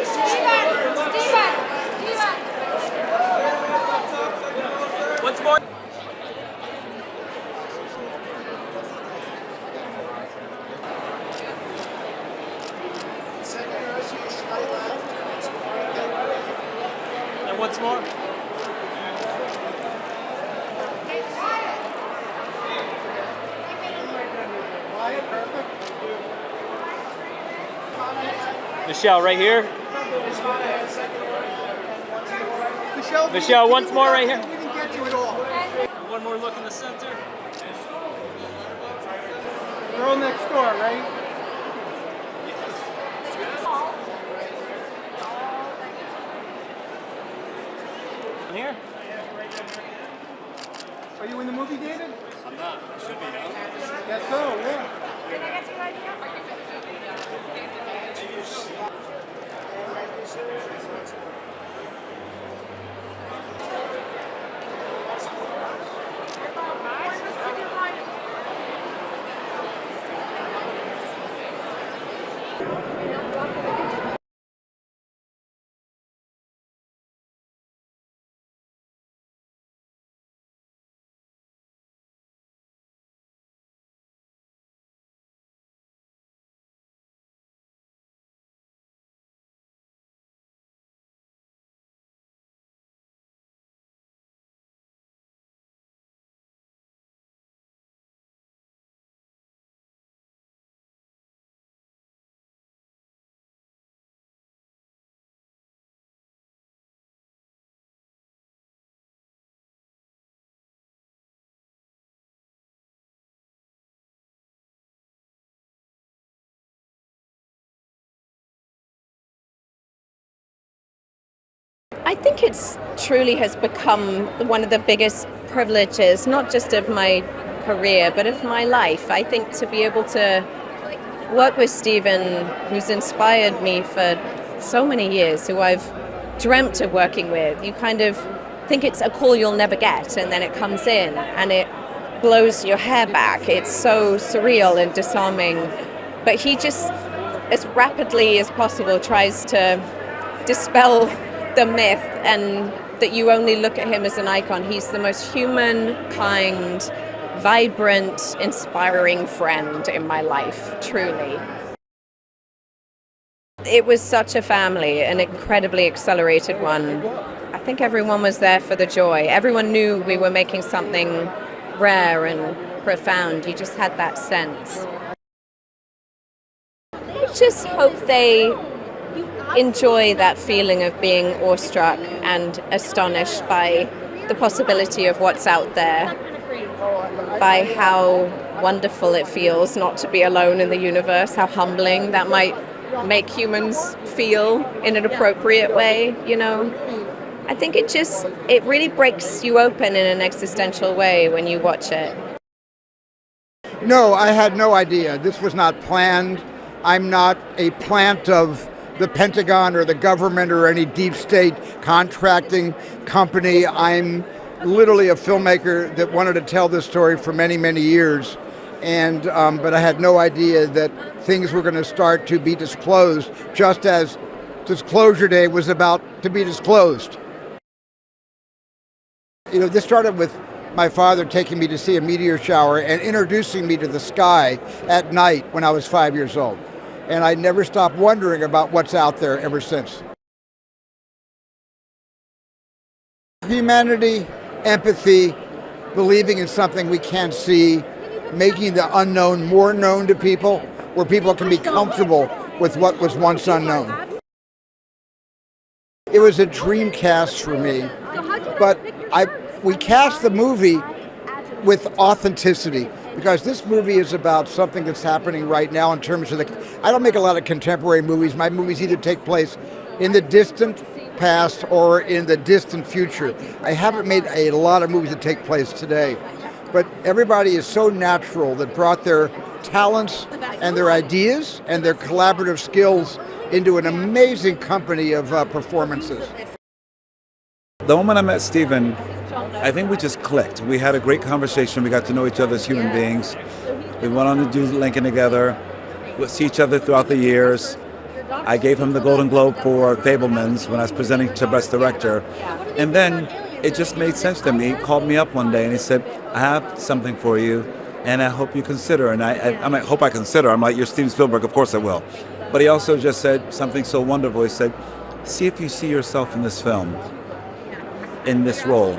Steven. Once more. Second row, straight left. And once more. Michelle, right here. Michelle, once more right here. We didn't get you at all. One more look in the center. Girl next door, right? Here. Are you in the movie, David? I'm not. I should be now. Guess so, yeah. Can I get you right here? I think it's truly has become one of the biggest privileges, not just of my career, but of my life. I think to be able to work with Steven, who's inspired me for so many years, who I've dreamt of working with, you kind of think it's a call you'll never get, and then it comes in and it blows your hair back. It's so surreal and disarming. But he just, as rapidly as possible, tries to dispel the myth and that you only look at him as an icon. He's the most human, kind, vibrant, inspiring friend in my life, truly. It was such a family, an incredibly accelerated one. I think everyone was there for the joy. Everyone knew we were making something rare and profound. You just had that sense. I just hope they enjoy that feeling of being awestruck and astonished by the possibility of what's out there, by how wonderful it feels not to be alone in the universe, how humbling that might make humans feel in an appropriate way, you know. I think it really breaks you open in an existential way when you watch it. No, I had no idea. This was not planned. I'm not a plant of the Pentagon or the government or any deep state contracting company. I'm literally a filmmaker that wanted to tell this story for many, many years. And but I had no idea that things were going to start to be disclosed, just as Disclosure Day was about to be disclosed. You know, this started with my father taking me to see a meteor shower and introducing me to the sky at night when I was 5 years old. And I never stopped wondering about what's out there ever since. Humanity, empathy, believing in something we can't see, making the unknown more known to people, where people can be comfortable with what was once unknown. It was a dream cast for me, but we cast the movie with authenticity, because this movie is about something that's happening right now in terms of I don't make a lot of contemporary movies. My movies either take place in the distant past or in the distant future. I haven't made a lot of movies that take place today, but everybody is so natural that brought their talents and their ideas and their collaborative skills into an amazing company of performances. The moment I met Steven, I think we just clicked. We had a great conversation. We got to know each other as human beings. We went on to do Lincoln together. We'd see each other throughout the years. I gave him the Golden Globe for Fabelmans when I was presenting to Best Director. And then it just made sense to me. He called me up one day and he said, I have something for you and I hope you consider. And I hope I consider. I'm like, you're Steven Spielberg, of course I will. But he also just said something so wonderful. He said, see if you see yourself in this film, in this role.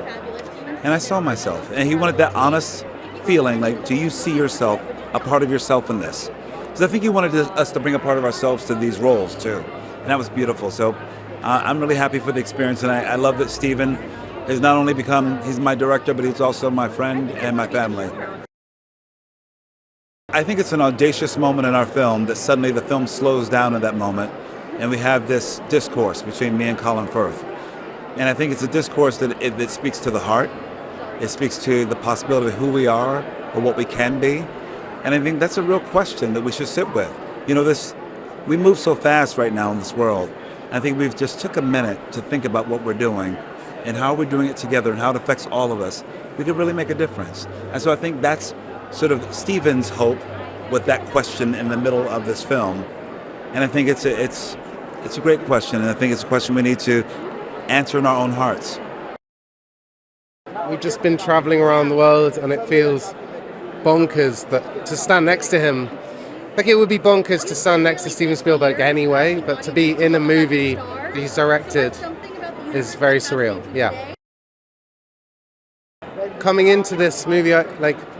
And I saw myself. And he wanted that honest feeling, like, do you see yourself, a part of yourself in this? Because I think he wanted us to bring a part of ourselves to these roles, too. And that was beautiful. So I'm really happy for the experience. And I love that Steven has not only he's my director, but he's also my friend and my family. I think it's an audacious moment in our film that suddenly the film slows down in that moment. And we have this discourse between me and Colin Firth. And I think it's a discourse that speaks to the heart. It speaks to the possibility of who we are or what we can be. And I think that's a real question that we should sit with. You know, we move so fast right now in this world. I think we've just took a minute to think about what we're doing and how we're doing it together and how it affects all of us. We could really make a difference. And so I think that's sort of Steven's hope with that question in the middle of this film. And I think it's a great question, and I think it's a question we need to answer in our own hearts. We've just been traveling around the world and it feels bonkers that to stand next to him, like it would be bonkers to stand next to Steven Spielberg anyway, but to be in a movie that he's directed is very surreal, yeah. Coming into this movie,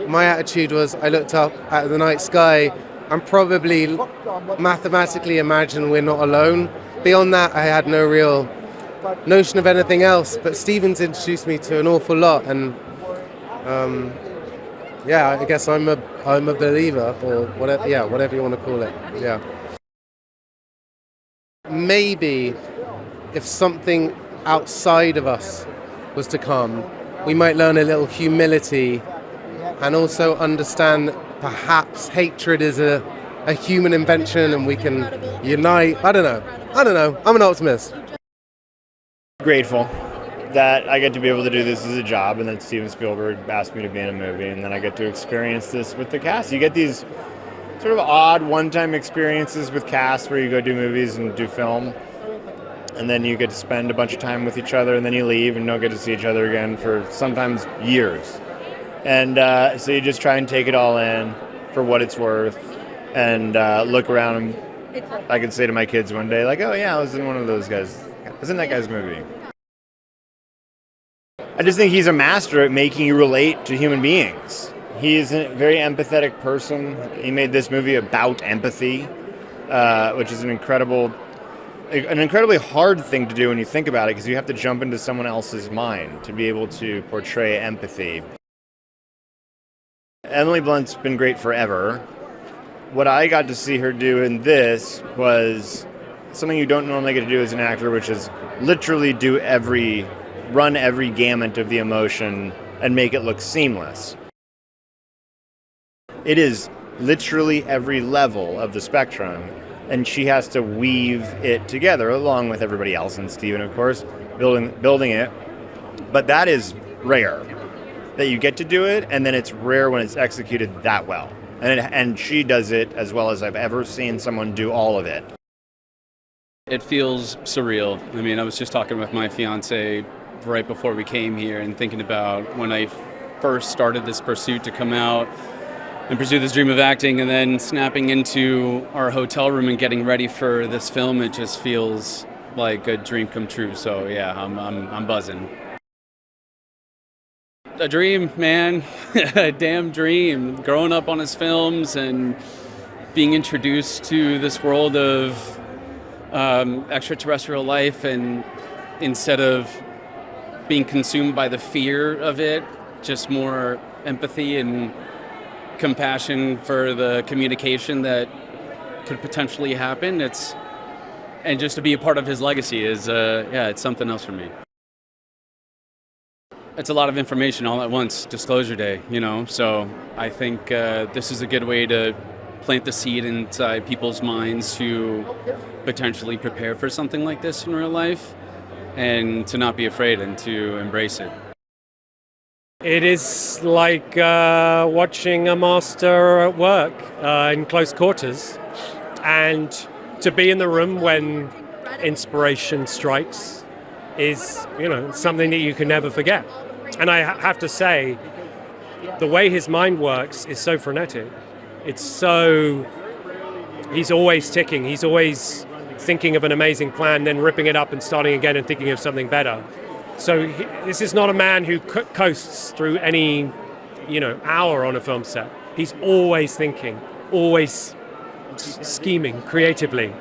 my attitude was I looked up at the night sky and probably mathematically imagined we're not alone. Beyond that, I had no real notion of anything else, but Steven's introduced me to an awful lot, and I guess I'm a believer, or whatever you want to call it. Yeah. Maybe if something outside of us was to come, we might learn a little humility and also understand perhaps hatred is a human invention and we can unite. I don't know. I'm an optimist. Grateful that I get to be able to do this as a job, and that Steven Spielberg asked me to be in a movie, and then I get to experience this with the cast. You get these sort of odd one-time experiences with casts where you go do movies and do film, and then you get to spend a bunch of time with each other, and then you leave and don't get to see each other again for sometimes years. And so you just try and take it all in for what it's worth, and look around, and I could say to my kids one day, like, oh yeah, I was in one of those guys. I was in that guy's movie. I just think he's a master at making you relate to human beings. He's a very empathetic person. He made this movie about empathy, which is an incredibly hard thing to do when you think about it, because you have to jump into someone else's mind to be able to portray empathy. Emily Blunt's been great forever. What I got to see her do in this was something you don't normally get to do as an actor, which is literally run every gamut of the emotion and make it look seamless. It is literally every level of the spectrum, and she has to weave it together along with everybody else, and Steven, of course, building it. But that is rare, that you get to do it, and then it's rare when it's executed that well. And she does it as well as I've ever seen someone do all of it. It feels surreal. I mean, I was just talking with my fiance right before we came here and thinking about when I first started this pursuit to come out and pursue this dream of acting, and then snapping into our hotel room and getting ready for this film. It just feels like a dream come true. So yeah, I'm buzzing. A dream, man. A damn dream. Growing up on his films and being introduced to this world of extraterrestrial life, and instead of being consumed by the fear of it, just more empathy and compassion for the communication that could potentially happen. And just to be a part of his legacy is, it's something else for me. It's a lot of information all at once, disclosure day, so I think this is a good way to plant the seed inside people's minds to potentially prepare for something like this in real life, and to not be afraid and to embrace it. It is like watching a master at work in close quarters, and to be in the room when inspiration strikes is, something that you can never forget. And I have to say, the way his mind works is so frenetic. He's always ticking. He's always thinking of an amazing plan, then ripping it up and starting again and thinking of something better. So this is not a man who coasts through any, hour on a film set. He's always thinking, always scheming creatively.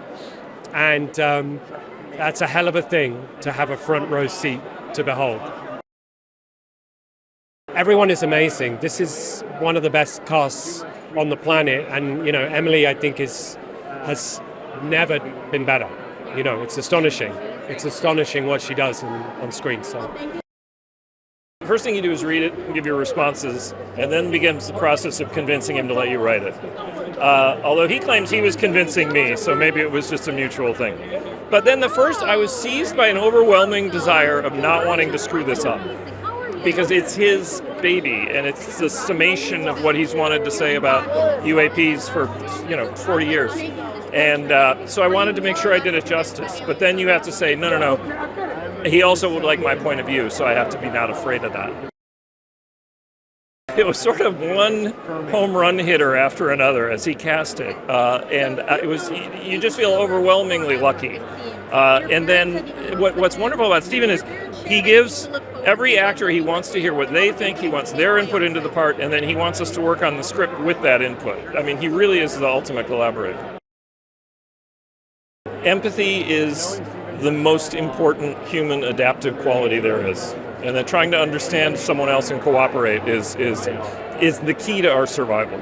And that's a hell of a thing to have a front row seat to behold. Everyone is amazing. This is one of the best casts on the planet, and Emily, I think, has never been better. It's astonishing. It's astonishing what she does on screen. So, first thing you do is read it and give your responses, and then begins the process of convincing him to let you write it. Although he claims he was convincing me, so maybe it was just a mutual thing. But then I was seized by an overwhelming desire of not wanting to screw this up, because it's his baby, and it's the summation of what he's wanted to say about UAPs for 40 years. And so I wanted to make sure I did it justice. But then you have to say, no. He also would like my point of view, so I have to be not afraid of that. It was sort of one home run hitter after another as he cast it. And it was, you just feel overwhelmingly lucky. And then what's wonderful about Steven is he gives every actor, he wants to hear what they think, he wants their input into the part, and then he wants us to work on the script with that input. I mean, he really is the ultimate collaborator. Empathy is the most important human adaptive quality there is. And that trying to understand someone else and cooperate is the key to our survival.